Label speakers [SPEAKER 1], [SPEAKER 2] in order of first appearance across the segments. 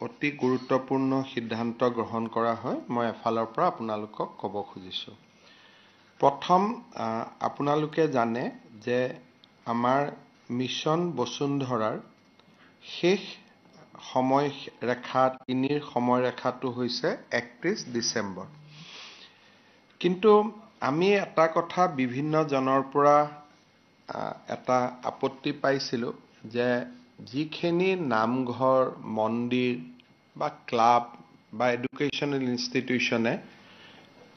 [SPEAKER 1] অতি গুৰুত্বপূৰ্ণ সিদ্ধান্ত গ্ৰহণ কৰা হয় মই এফালৰ পৰা আপোনালোকক ক'ব খুজিছোঁ। প্ৰথম আপোনালোকে জানে যে আমাৰ মিছন বসুন্ধৰাৰ শেষ সময়ৰেখা 3 সময়ৰেখাটো হৈছে 31 ডিচেম্বৰ। কিন্তু আমি এটা কথা বিভিন্ন জনৰ পৰা এটা আপত্তি পাইছিলোঁ যে যিখিনি নামঘৰ মন্দিৰ বা ক্লাব বা এডুকেশ্যনেল ইনষ্টিটিউচনে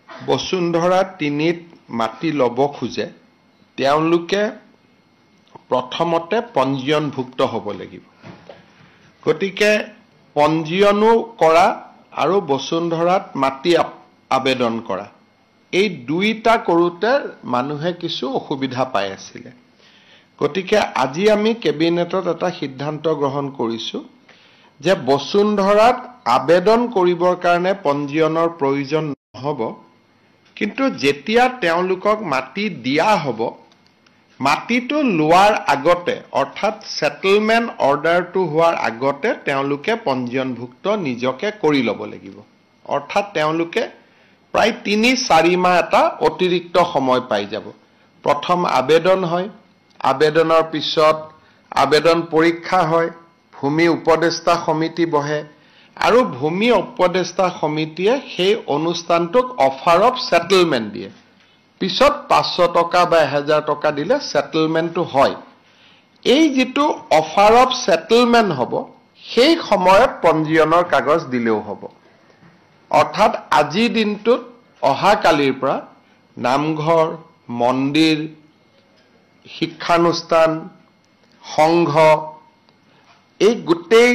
[SPEAKER 1] বসুন্ধৰা 3ত মাটি ল'ব খোজে তেওঁলোকে প্ৰথমতে পঞ্জীয়নভুক্ত হ'ব লাগিব। গতিকে পঞ্জীয়নো কৰা আৰু বসুন্ধৰাত মাটি আবেদন কৰা এই দুইটা কৰোঁতে মানুহে কিছু অসুবিধা পাই আছিলে। গতিকে আজি আমি কেবিনেটত এটা সিদ্ধান্ত গ্ৰহণ কৰিছোঁ যে বসুন্ধৰাত আবেদন কৰিবৰ কাৰণে পঞ্জীয়নৰ প্ৰয়োজন নহ'ব, কিন্তু যেতিয়া তেওঁলোকক মাটি দিয়া হ'ব মাটিটো লোৱাৰ আগতে অৰ্থাৎ সেটেলমেন্ট অৰ্ডাৰটো হোৱাৰ আগতে তেওঁলোকে পঞ্জীয়নভুক্ত নিজকে কৰি ল'ব লাগিব। অৰ্থাৎ তেওঁলোকে প্ৰায় 3-4 মাহ এটা অতিৰিক্ত সময় পাই যাব। প্ৰথম আবেদন হয়, আবেদনৰ পিছত আবেদন পৰীক্ষা হয়, ভূমি উপদেষ্টা সমিতি বহে আৰু ভূমি উপদেষ্টা সমিতিয়ে সেই অনুষ্ঠানটোক অফাৰ অফ সেটেলমেন্ট দিয়ে। পিছত 500 টকা বা 1000 টকা দিলে সেটেলমেন্টটো হয়। এই যেটো অফাৰ অফ সেটেলমেন্ট হ'ব সেই সময়ত পঞ্জীয়নৰ কাগজ দিলেও হ'ব। অৰ্থাৎ আজি দিনটোত অহা কালিৰ পৰা নামঘৰ মন্দিৰ শিক্ষানুষ্ঠান সংঘ এই গোটেই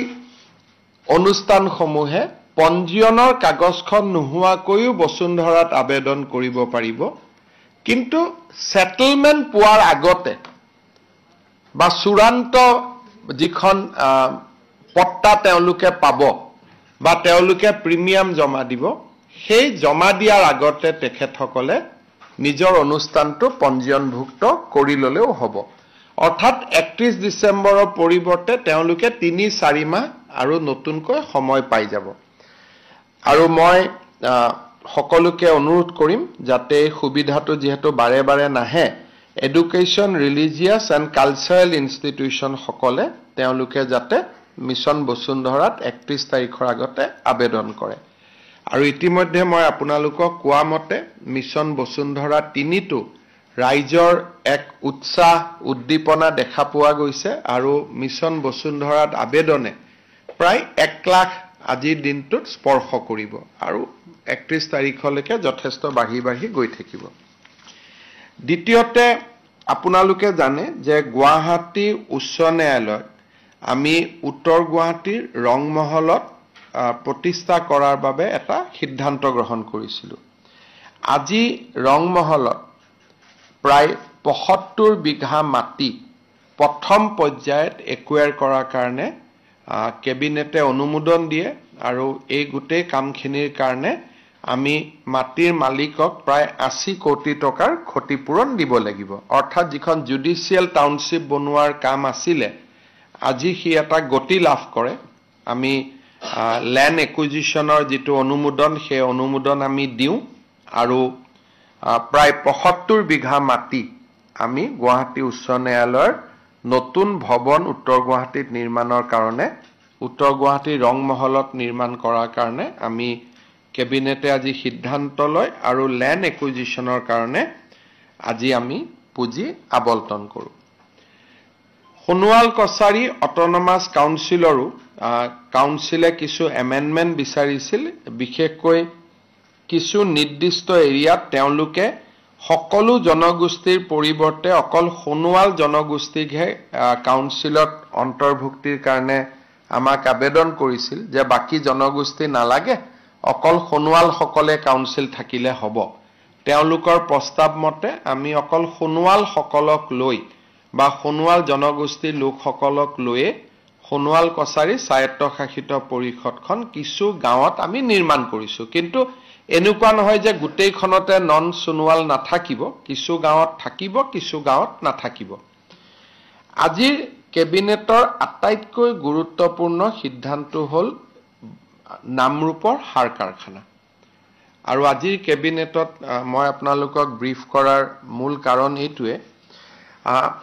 [SPEAKER 1] অনুষ্ঠানসমূহে পঞ্জীয়নৰ কাগজখন নোহোৱাকৈও বসুন্ধৰাত আবেদন কৰিব পাৰিব। কিন্তু সেটেলমেন্ট পোৱাৰ আগতে বা চূড়ান্ত যিখন পট্টা তেওঁলোকে পাব বা তেওঁলোকে প্ৰিমিয়াম জমা দিব সেই জমা দিয়াৰ আগতে তেখেতসকলে নিজৰ অনুষ্ঠানটো পঞ্জীয়নভুক্ত কৰি ল'লেও হ'ব। অৰ্থাৎ 31 ডিচেম্বৰৰ পৰিৱৰ্তে তেওঁলোকে 3-4 মাহ আৰু নতুনকৈ সময় পাই যাব। আৰু মই সকলোকে অনুৰোধ কৰিম যাতে সুবিধাটো যেহেতু বাৰে বাৰে নাহে education religious and cultural institution সকলে তেওঁলোকে যাতে মিছন বসুন্ধৰাত 31 তাৰিখৰ আগতে আবেদন কৰে। আৰু ইতিমধ্যে মই আপোনালোকক কোৱা মতে মিছন বসুন্ধৰা 3টো ৰাইজৰ এক উৎসাহ উদ্দীপনা দেখা পোৱা গৈছে আৰু মিছন বসুন্ধৰাত আবেদনে প্ৰায় 1 লাখ আজিৰ দিনটোত স্পৰ্শ কৰিব আৰু 31 তাৰিখলৈকে যথেষ্ট বাঢ়ি গৈ থাকিব। দ্বিতীয়তে আপোনালোকে জানে যে গুৱাহাটী উচ্চ ন্যায়ালয়ত আমি উত্তৰ গুৱাহাটীৰ ৰংমহলত প্ৰতিষ্ঠা কৰাৰ বাবে এটা সিদ্ধান্ত গ্ৰহণ কৰিছিলোঁ। আজি ৰংমহলত প্ৰায় 75 বিঘা মাটি প্ৰথম পৰ্যায়ত একুৱায়াৰ কৰাৰ কাৰণে কেবিনেটে অনুমোদন দিয়ে আৰু এই গোটেই কামখিনিৰ কাৰণে আমি মাটিৰ মালিকক প্ৰায় 80 কোটি টকাৰ ক্ষতিপূৰণ দিব লাগিব। অৰ্থাৎ যিখন জুডিচিয়েল টাউনশ্বিপ বনোৱাৰ কাম আছিলে আজি সি এটা গতি লাভ কৰে। আমি ল্যান্ড একুইজিশনৰ যেটো অনুমোদন সেই অনুমোদন আমি দিওঁ আৰু প্ৰায় 75 বিঘা মাটি আমি গুৱাহাটী উচ্চ ন্যায়ালয়ৰ নতুন ভৱন উত্তৰ গুৱাহাটীত নিৰ্মাণৰ কাৰণে উত্তৰ গুৱাহাটীৰ ৰংমহলত নিৰ্মাণ কৰাৰ কাৰণে আমি কেবিনেটে আজি সিদ্ধান্ত লয় আৰু ল্যান্ড একুইজিশনৰ কাৰণে আজি আমি পুঁজি আবণ্টন কৰোঁ। সোণোৱাল কছাৰী অট'নমাছ কাউন্সিলৰো কাউন্সিলে কিছু এমেণ্ডমেণ্ট বিচাৰিছিল। বিশেষকৈ কিছু নিৰ্দিষ্ট এৰিয়াত তেওঁলোকে সকলো জনগোষ্ঠীৰ পৰিৱৰ্তে অকল সোণোৱাল জনগোষ্ঠীকহে কাউন্সিলত অন্তৰ্ভুক্তিৰ কাৰণে আমাক আবেদন কৰিছিল যে বাকি জনগোষ্ঠী নালাগে অকল সোণোৱাল সকলে কাউন্সিল থাকিলে হ'ব। তেওঁলোকৰ প্ৰস্তাৱ মতে আমি অকল সোণোৱাল সকলক লৈ বা সোণোৱাল জনগোষ্ঠীৰ লোকসকলক লৈয়ে সোণোৱাল কছাৰী স্বায়ত্তশাসিত পৰিষদখন কিছু গাঁৱত আমি নিৰ্মাণ কৰিছোঁ। কিন্তু এনেকুৱা নহয় যে গোটেইখনতে নন সোণোৱাল নাথাকিব, কিছু গাঁৱত থাকিব কিছু গাঁৱত নাথাকিব। আজিৰ কেবিনেটৰ আটাইতকৈ গুৰুত্বপূৰ্ণ সিদ্ধান্ত হ'ল নামৰূপৰ সাৰ কাৰখানা আৰু আজিৰ কেবিনেটত মই আপোনালোকক ব্ৰিফ কৰাৰ মূল কাৰণ এইটোৱে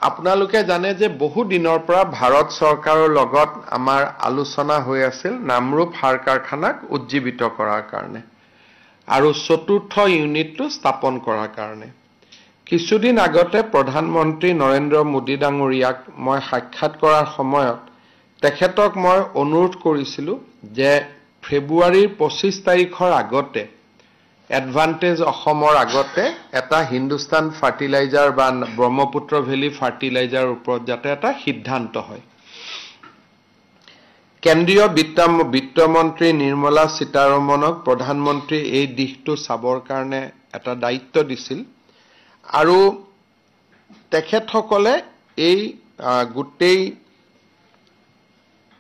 [SPEAKER 1] আপোনালোকে জানে যে বহু দিনৰ পৰা ভাৰত চৰকাৰৰ লগত আমাৰ আলোচনা হৈ আছিল নামৰূপ সাৰ কাৰখানাক উজ্জীৱিত কৰাৰ কাৰণে আৰু চতুৰ্থ ইউনিটটো স্থাপন কৰাৰ কাৰণে কিছুদিন আগতে প্ৰধানমন্ত্ৰী নৰেন্দ্ৰ মোদী ডাঙৰীয়াক মই সাক্ষাৎ কৰাৰ সময়ত তেখেতক মই অনুৰোধ কৰিছিলোঁ যে ফেব্ৰুৱাৰীৰ 25 তাৰিখৰ আগতে এডভান্টেজ অসমৰ আগতে এটা হিন্দুস্তান ফাৰ্টিলাইজাৰ বা ব্ৰহ্মপুত্ৰ ভেলী ফাৰ্টিলাইজাৰৰ ওপৰত যাতে এটা সিদ্ধান্ত হয় কেন্দ্ৰীয় বিত্তমন্ত্ৰী নিৰ্মলা সীতাৰমণক প্ৰধানমন্ত্ৰী এই দিশটো চাবৰ কাৰণে এটা দায়িত্ব দিছিল আৰু তেখেতসকলে এই গোটেই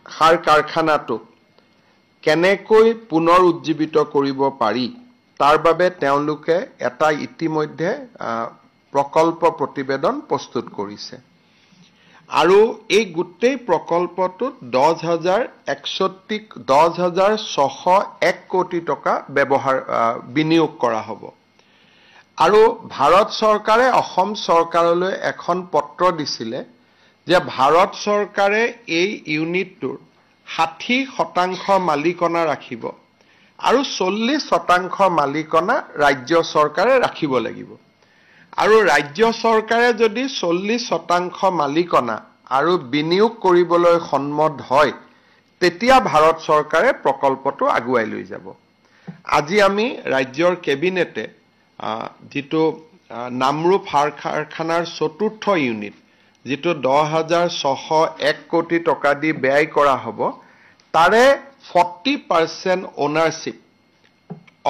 [SPEAKER 1] সাৰ কাৰখানাটোক কেনেকৈ পুনৰ উজ্জীৱিত কৰিব পাৰি তাৰ বাবে তেওঁলোকে এটা ইতিমধ্যে প্ৰকল্প প্ৰতিবেদন প্ৰস্তুত কৰিছে আৰু এই গোটেই প্ৰকল্পটোত 10,601 কোটি টকা বিনিয়োগ কৰা হ'ব আৰু ভাৰত চৰকাৰে অসম চৰকাৰলৈ এখন পত্ৰ দিছিলে যে ভাৰত চৰকাৰে এই ইউনিটটোৰ 60% মালিকনা ৰাখিব আৰু 40% মালিকনা ৰাজ্য চৰকাৰে ৰাখিব লাগিব আৰু ৰাজ্য চৰকাৰে যদি 40% মালিকনা আৰু বিনিয়োগ কৰিবলৈ সন্মত হয় তেতিয়া ভাৰত চৰকাৰে প্ৰকল্পটো আগুৱাই লৈ যাব আজি আমি ৰাজ্যৰ কেবিনেটে যেটো নামৰূপ সাৰ কাৰখানাৰ চতুৰ্থ ইউনিট যেটো 10,601 কোটি টকা দি ব্যয় কৰা হ'ব তাৰে 40% ওনাৰশিপ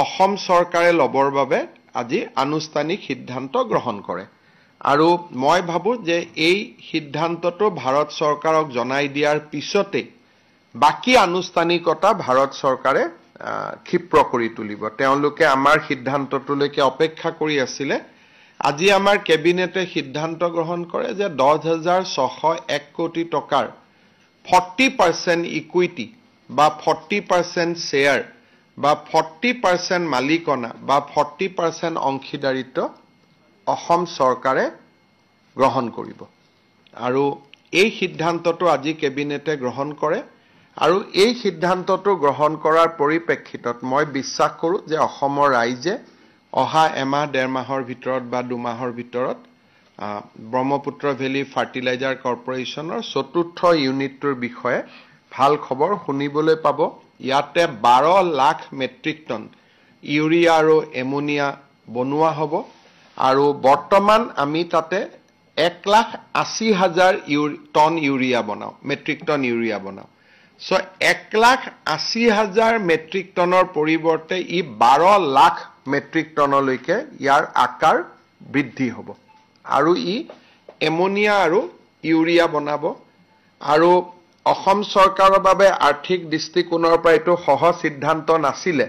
[SPEAKER 1] অসম চৰকাৰে লবৰ বাবে আজি আনুষ্ঠানিক সিদ্ধান্ত গ্ৰহণ কৰে আৰু মই ভাবো যে এই সিদ্ধান্তটো ভাৰত চৰকাৰক জনাই দিয়াৰ পিছতে বাকি আনুষ্ঠানিকতা ভাৰত চৰকাৰে ক্ষিপ্ৰ কৰি তুলিব তেওঁলোকে আমাৰ সিদ্ধান্তটোলৈকে অপেক্ষা কৰি আছিল আজি আমাৰ কেবিনেটে সিদ্ধান্ত গ্ৰহণ কৰে যে 10,601 কোটি টকাৰ 40% ইকুইটি বা 40% শেয়াৰ বা 40% মালিকনা বা 40% অংশীদাৰিত্ব অসম চৰকাৰে গ্ৰহণ কৰিব আৰু এই সিদ্ধান্তটো আজি কেবিনেটে গ্ৰহণ কৰে আৰু এই সিদ্ধান্তটো গ্ৰহণ কৰাৰ পৰিপ্ৰেক্ষিতত মই বিশ্বাস কৰোঁ যে অসমৰ ৰাইজে অহা এমাহ ডেৰ মাহৰ ভিতৰত বা দুমাহৰ ভিতৰত ব্ৰহ্মপুত্ৰ ভেলী ফাৰ্টিলাইজাৰ কৰ্পোৰেচনৰ চতুৰ্থ ইউনিটটোৰ বিষয়ে ভাল খবৰ শুনিবলৈ পাব ইয়াতে 12 লাখ মেট্ৰিক টন ইউৰিয়া আৰু এমোনিয়া বনোৱা হ'ব আৰু বৰ্তমান আমি তাতে 1,80,000 টন ইউৰিয়া বনাও মেট্ৰিক টন ইউৰিয়া বনাও সো 1,80,000 মেট্ৰিক টনৰ পৰিৱৰ্তে ই 12 লাখ মেট্ৰিক টনলৈকে ইয়াৰ আকাৰ বৃদ্ধি হ'ব আৰু ই এমোনিয়া আৰু ইউৰিয়া বনাব আৰু অসম চৰকাৰৰ বাবে আৰ্থিক দৃষ্টিকোণৰ পৰা এটো সহজ সিদ্ধান্ত নাছিলে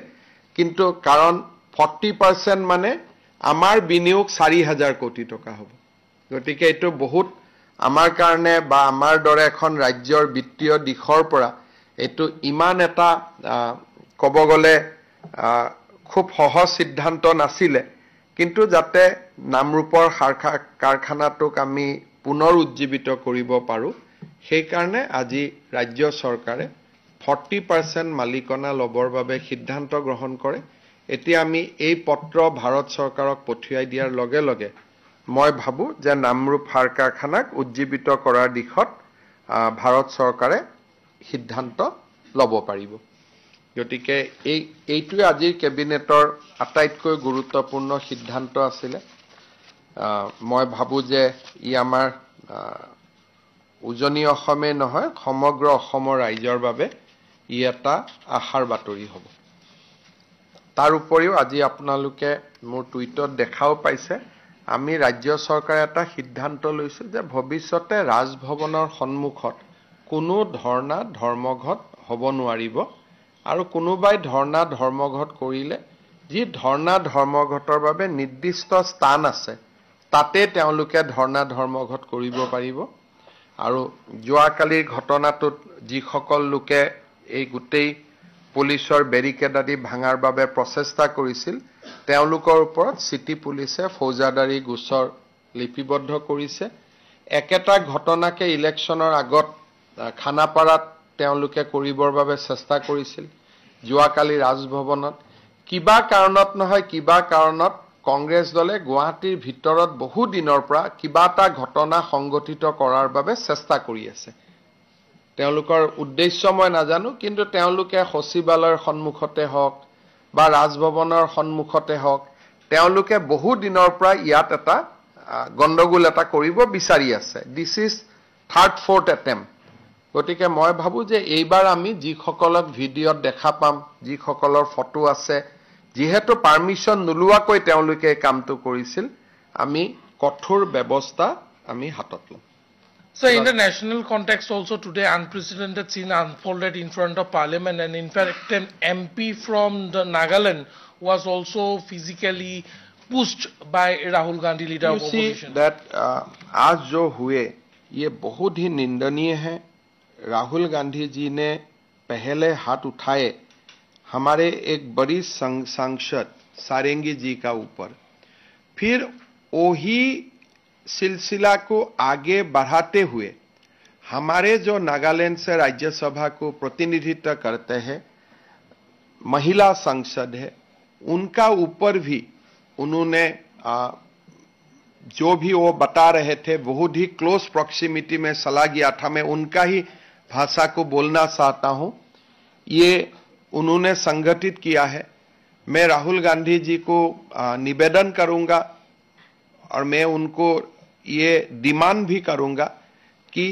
[SPEAKER 1] কিন্তু কাৰণ 40% মানে আমাৰ বিনিয়োগ 4,000 কোটি টকা হ'ব গতিকে এটো বহুত আমাৰ কাৰণে বা আমাৰ দৰে এখন ৰাজ্যৰ বিত্তীয় দিশৰ পৰা এটো ইমান এটা ক'ব গলে খুব সহজ সিদ্ধান্ত নাছিলে কিন্তু যাতে নামৰূপৰ সাৰ কাৰখানাটোক আমি পুনৰ উজ্জীৱিত কৰিব পাৰো সেই কাৰণে আজি ৰাজ্য চৰকাৰে 40% মালিকনা লবৰ বাবে সিদ্ধান্ত গ্ৰহণ কৰে এতিয়া আমি এই পত্ৰ ভাৰত চৰকাৰক পঠিয়াই দিয়াৰ লগে লগে মই ভাবো যে নামৰূপ সাৰ কাৰখানাক উজ্জীৱিত কৰাৰ দিশত ভাৰত চৰকাৰে সিদ্ধান্ত লব পাৰিব গতিকে এইটোৱে আজিৰ কেবিনেটৰ আটাইতকৈ গুৰুত্বপূৰ্ণ সিদ্ধান্ত আছিল মই ভাবো যে ই আমাৰ উজনি অসমে নহয় সমগ্ৰ অসমৰ ৰাইজৰ বাবে ই এটা আশাৰ বাতৰি হ'ব তাৰ উপৰিও আজি আপোনালোকে মোৰ টুইটত দেখাও পাইছে আমি ৰাজ্য চৰকাৰে এটা সিদ্ধান্ত লৈছো যে ভৱিষ্যতে ৰাজভৱনৰ সন্মুখত কোনো ধৰ্ণা ধৰ্মঘট হ'ব নোৱাৰিব আৰু কোনোবাই ধৰ্ণা ধৰ্মঘট কৰিলে যি ধৰ্ণা ধৰ্মঘটৰ বাবে নিৰ্দিষ্ট স্থান আছে তাতে তেওঁলোকে ধৰ্ণা ধৰ্মঘট কৰিব পাৰিব আৰু যোৱাকালিৰ ঘটনাটোত যিসকল লোকে এই গোটেই পুলিচৰ বেৰিকেড আদি ভাঙাৰ বাবে প্ৰচেষ্টা কৰিছিল তেওঁলোকৰ ওপৰত সিটি পুলিচে ফৌজাদাৰী গোচৰ লিপিবদ্ধ কৰিছে একেটা ঘটনাকে ইলেকশ্যনৰ আগত খানাপাৰাত তেওঁলোকে কৰিবৰ বাবে চেষ্টা কৰিছিল যোৱাকালি ৰাজভৱনত কিবা কাৰণত নহয় কিবা কাৰণত কংগ্ৰেছ দলে গুৱাহাটীৰ ভিতৰত বহু দিনৰ পৰা কিবা এটা ঘটনা সংগঠিত কৰাৰ বাবে চেষ্টা কৰি আছে তেওঁলোকৰ উদ্দেশ্য মই নাজানো কিন্তু তেওঁলোকে সচিবালয়ৰ সন্মুখতে হওক বা ৰাজভৱনৰ সন্মুখতে হওক তেওঁলোকে বহু দিনৰ পৰা ইয়াত এটা গণ্ডগোল এটা কৰিব বিচাৰি আছে this is third fourth attempt গতিকে মই ভাবো যে এইবাৰ আমি যিসকলক ভিডিঅ'ত দেখা পাম যিসকলৰ ফটো আছে যেহেতু পাৰমিশন নোলোৱাকৈ তেওঁলোকে কামটো কৰিছিল আমি কঠোৰ ব্যৱস্থা আমি হাতত লম
[SPEAKER 2] So in the national context also today unprecedented scene unfolded in front of parliament and in fact an MP from the Nagaland was also physically pushed by Rahul Gandhi leader of opposition.
[SPEAKER 1] You see that आज जो हुए ये बहुत ही निंदनीय है राहुल गांधी जी ने पहले हाथ उठाए हमारे एक बड़ी सांसद सारंगी जी का ऊपर फिर वही सिलसिला को आगे बढ़ाते हुए हमारे जो नागालैंड से राज्यसभा को प्रतिनिधित्व करते हैं महिला सांसद है उनका ऊपर भी उन्होंने जो भी वो बता रहे थे बहुत ही क्लोज प्रॉक्सिमिटी में चला गया था मैं उनका ही भाषा को बोलना चाहता हूं ये उन्होंने संगठित किया है मैं राहुल गांधी जी को निवेदन करूंगा और मैं उनको ये डिमांड भी करूंगा कि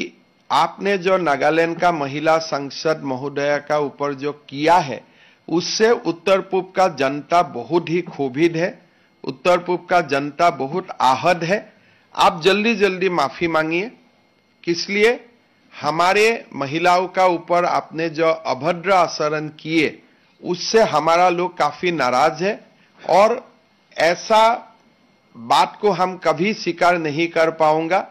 [SPEAKER 1] आपने जो नागालैंड का महिला सांसद महोदया का ऊपर जो किया है उससे उत्तर पूर्व का जनता बहुत ही क्षोभित है उत्तर पूर्व का जनता बहुत आहत है आप जल्दी जल्दी माफी मांगिए किस लिए हमारे महिलाओं का ऊपर आपने जो अभद्र आचरण किए उससे हमारा लोग काफी नाराज है और ऐसा बात को हम कभी स्वीकार नहीं कर पाऊंगा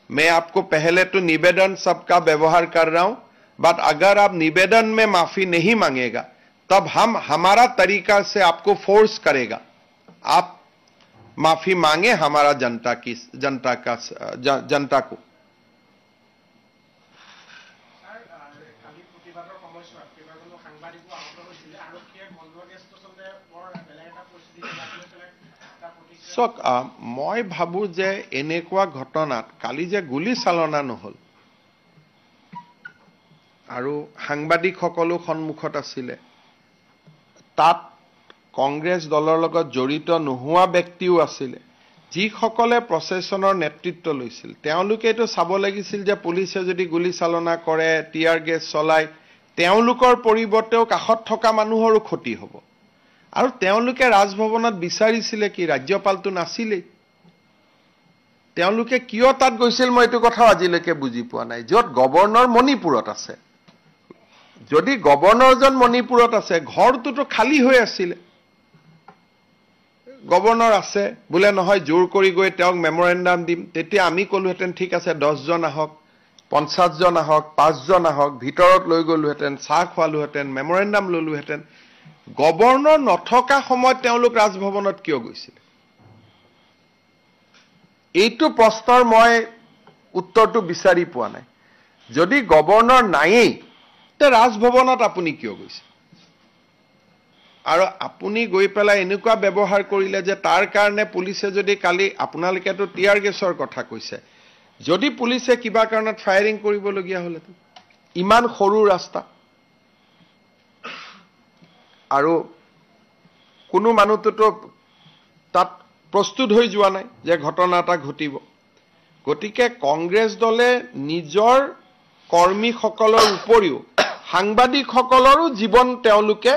[SPEAKER 1] मैं आपको पहले तो निवेदन सबका व्यवहार कर रहा हूं बट अगर आप निवेदन में माफी नहीं मांगेगा तब हम हमारा तरीका से आपको फोर्स करेगा आप माफी मांगे हमारा जनता को চক মই ভাবো যে এনেকুৱা ঘটনাত কালি যে গুলি চালনা নহল আৰু সাংবাদিকসকলো সন্মুখত আছিলে তাত কংগ্ৰেছ দলৰ লগত জড়িত নোহোৱা ব্যক্তিও আছিলে যিসকলে প্ৰচেছনৰ নেতৃত্ব লৈছিল তেওঁলোকে এটো চাব লাগিছিল যে পুলিচে যদি গুলি চালনা কৰে টিয়াৰ গেছ চলাই তেওঁলোকৰ পৰিৱৰ্তেও কাখত থকা মানুহৰো ক্ষতি হ'ব আৰু তেওঁলোকে ৰাজভৱনত বিচাৰিছিলে কি ৰাজ্যপালটো নাছিলে তেওঁলোকে কিয় তাত গৈছিল মই এটো কথা আজিলৈকে বুজি পোৱা নাই যত গভৰ্ণৰ মণিপুৰত আছে যদি গভৰ্ণৰজন মণিপুৰত আছে ঘৰটোতো খালি হৈ আছিল গভৰ্ণৰ আছে বুলে নহয় জোৰ কৰি গৈ তেওঁক মেমৰেন্ডাম দিম তেতিয়া আমি কলোহেতেন ঠিক আছে 10 জন আহক 50 জন আহক 5 জন আহক ভিতৰত লৈ গলোহেতেন চাহ খোৱালোহেতেন মেমৰেন্ডাম ললোহেতেন গভৰ্ণৰ নথকা সময়ত তেওঁলোক ৰাজভৱনত কিয় গৈছিল এইটো প্ৰশ্নৰ মই উত্তৰটো বিচাৰি পোৱা নাই যদি গভৰ্ণৰ নাইয়ে তে ৰাজভৱনত আপুনি কিয় গৈছিল আৰু আপুনি গৈ পেলাই এনেকুৱা ব্যৱহাৰ কৰিলে যে তাৰ কাৰণে পুলিচে যদি কালি আপোনালোকেতো টিয়াৰ গেছৰ কথা কৈছে যদি পুলিচে কিবা কাৰণত ফায়াৰিং কৰিবলগীয়া হলেতো ইমান সৰু ৰাস্তা আৰু কোনো মানুহটো তাত প্ৰস্তুত হৈ যোৱা নাই যে ঘটনা এটা ঘটিব গতিকে কংগ্ৰেছ দলে নিজৰ কৰ্মীসকলৰ উপৰিও সাংবাদিকসকলৰো জীৱন তেওঁলোকে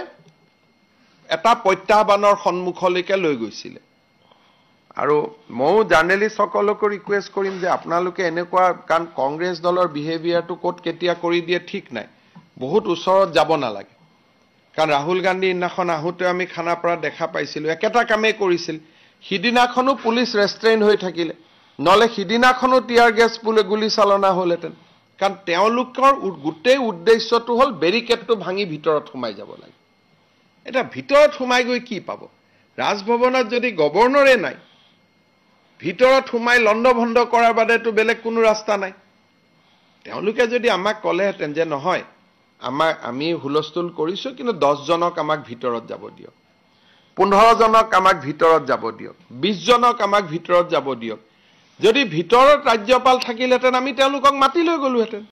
[SPEAKER 1] এটা প্ৰত্যাহ্বানৰ সন্মুখলৈকে লৈ গৈছিল আৰু মই জাৰ্নেলিষ্টসকলকো ৰিকুৱেষ্ট কৰিম যে আপোনালোকে এনেকুৱা কাৰণ কংগ্ৰেছ দলৰ বিহেভিয়াৰটো কোট কেতিয়া কৰি দিয়ে ঠিক নাই বহুত ওচৰত যাব নালাগে কাৰণ ৰাহুল গান্ধী ইনাখন আহোতে আমি খানাপাৰা দেখা পাইছিলো একেটা কামে কৰিছিল হিদিনাখনো পুলিচ ৰেষ্ট্ৰেইন হৈ থাকিলে নলে হিদিনাখনো টিয়াৰ গেছ পুলে গুলি চালনা হলহেতেন কাৰণ তেওঁলোকৰ গোটেই উদ্দেশ্যটো হল বেৰিকেডটো ভাঙি ভিতৰত সোমাই যাব লাগে এটা ভিতৰত সোমাই গৈ কি পাব ৰাজভৱনত যদি গভৰ্ণৰে নাই ভিতৰত সোমাই লণ্ডভণ্ড কৰাৰ বাদেতো বেলেগ কোনো ৰাস্তা নাই তেওঁলোকে যদি আমাক ক'লেহেঁতেন যে নহয় আমি হুলস্থুল কৰিছো কিন্তু 10 জনক আমাক ভিতৰত যাব দিয়ক 15 জনক আমাক ভিতৰত যাব দিয়ক 20 জনক আমাক ভিতৰত যাব দিয়ক যদি ভিতৰত ৰাজ্যপাল থাকিলেহেঁতেন আমি তেওঁলোকক মাতি লৈ গ'লোহেঁতেন